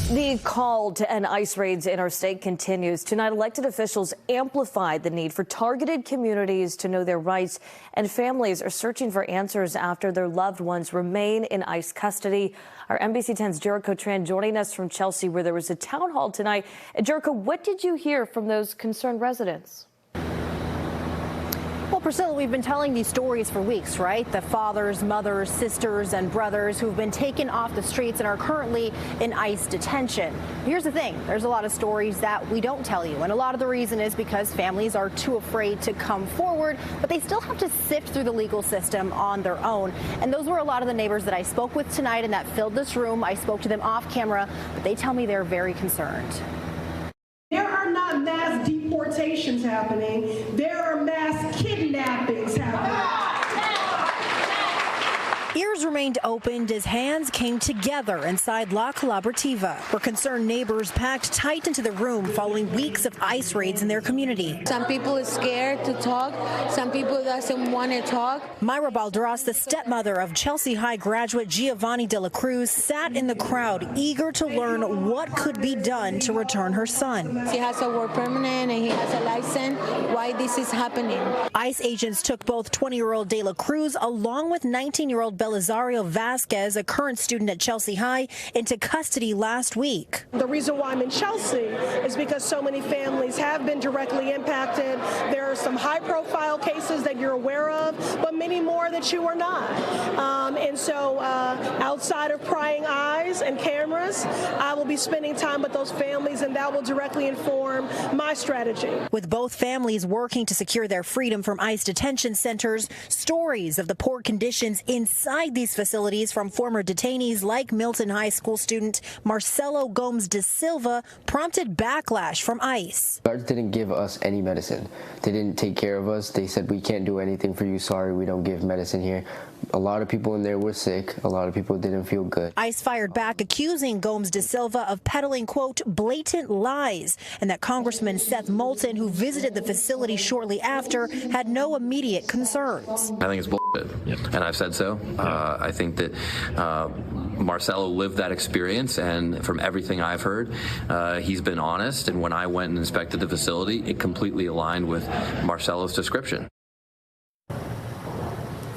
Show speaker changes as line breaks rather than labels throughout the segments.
The call to end ICE raids in our state continues. Tonight, elected officials amplified the need for targeted communities to know their rights, and families are searching for answers after their loved ones remain in ICE custody. Our NBC 10's Jericho Tran joining us from Chelsea, where there was a town hall tonight. Jericho, what did you hear from those concerned residents?
Well, Priscilla, we've been telling these stories for weeks, right? The fathers, mothers, sisters, and brothers who've been taken off the streets and are currently in ICE detention. Here's the thing. There's a lot of stories that we don't tell you, and a lot of the reason is because families are too afraid to come forward, but they still have to sift through the legal system on their own. And those were a lot of the neighbors that I spoke with tonight and that filled this room. I spoke to them off camera, but they tell me they're very concerned.
There are not mass deportations happening. There are mass kidnappings happening.
Ears remained opened as hands came together inside La Colaborativa, where concerned neighbors packed tight into the room following weeks of ICE raids in their community.
Some people are scared to talk. Some people doesn't want to talk.
Myra Balderas, the stepmother of Chelsea High graduate Giovanni de la Cruz, sat in the crowd, eager to learn what could be done to return her son.
He has a work permit and he has a license. Why this is happening?
ICE agents took both 20-year-old de la Cruz along with 19-year-old Belisario Vasquez, a current student at Chelsea High, into custody last week.
The reason why I'm in Chelsea is because so many families have been directly impacted. There are some high-profile cases that you're aware of, but many more that you are not. And so outside of prying eyes and cameras, I will be spending time with those families, and that will directly inform my strategy.
With both families working to secure their freedom from ICE detention centers, stories of the poor conditions inside these facilities from former detainees like Milton High School student Marcelo Gomes de Silva prompted backlash from ICE.
Guards didn't give us any medicine. They didn't take care of us. They said, we can't do anything for you. Sorry, we don't give medicine here. A lot of people in there were sick. A lot of people didn't feel good.
ICE fired back, accusing Gomes de Silva of peddling, quote, blatant lies, and that Congressman Seth Moulton, who visited the facility shortly after, had no immediate concerns.
I think it's bullshit, and I've said so. I think that Marcelo lived that experience, and from everything I've heard, he's been honest, and when I went and inspected the facility, it completely aligned with Marcelo's description.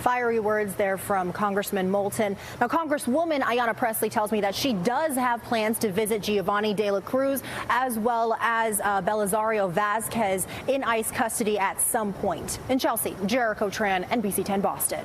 Fiery words there from Congressman Moulton. Now, Congresswoman Ayanna Pressley tells me that she does have plans to visit Giovanni de la Cruz as well as Belisario Vasquez in ICE custody at some point. In Chelsea, Jericho Tran, NBC 10 Boston.